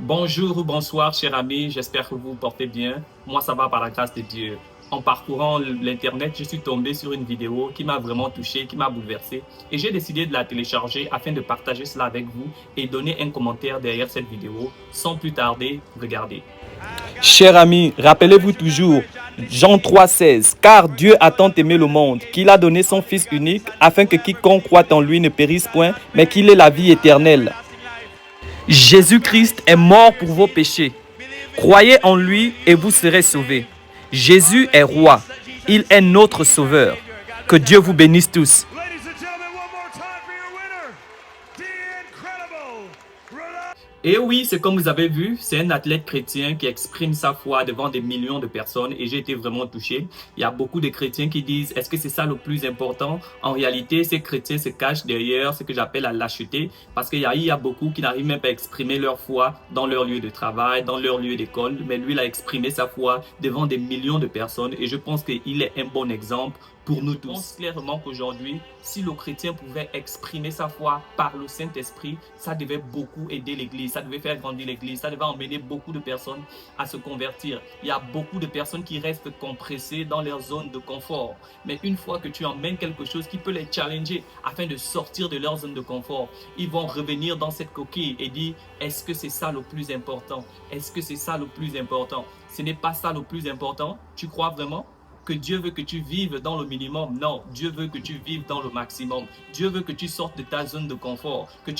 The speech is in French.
Bonjour ou bonsoir, chers amis, j'espère que vous vous portez bien. Moi, ça va par la grâce de Dieu. En parcourant l'Internet, je suis tombé sur une vidéo qui m'a vraiment touché, qui m'a bouleversé. Et j'ai décidé de la télécharger afin de partager cela avec vous et donner un commentaire derrière cette vidéo. Sans plus tarder, regardez. Chers amis, rappelez-vous toujours, Jean 3,16, car Dieu a tant aimé le monde, qu'il a donné son Fils unique, afin que quiconque croit en lui ne périsse point, mais qu'il ait la vie éternelle. Jésus-Christ est mort pour vos péchés. Croyez en lui et vous serez sauvés. Jésus est roi. Il est notre sauveur. Que Dieu vous bénisse tous. Et oui, c'est comme vous avez vu, c'est un athlète chrétien qui exprime sa foi devant des millions de personnes et j'ai été vraiment touché. Il y a beaucoup de chrétiens qui disent, est-ce que c'est ça le plus important? En réalité, ces chrétiens se cachent derrière ce que j'appelle la lâcheté parce qu'il y a beaucoup qui n'arrivent même pas à exprimer leur foi dans leur lieu de travail, dans leur lieu d'école, mais lui, il a exprimé sa foi devant des millions de personnes et je pense qu'il est un bon exemple pour nous tous. Je pense clairement qu'aujourd'hui, si le chrétien pouvait exprimer sa foi par le Saint-Esprit, ça devait beaucoup aider l'Église, ça devait faire grandir l'Église, ça devait emmener beaucoup de personnes à se convertir. Il y a beaucoup de personnes qui restent compressées dans leur zone de confort. Mais une fois que tu emmènes quelque chose qui peut les challenger afin de sortir de leur zone de confort, ils vont revenir dans cette coquille et dire, est-ce que c'est ça le plus important? Est-ce que c'est ça le plus important? Ce n'est pas ça le plus important? Tu crois vraiment que Dieu veut que tu vives dans le minimum? Non, Dieu veut que tu vives dans le maximum. Dieu veut que tu sortes de ta zone de confort, que tu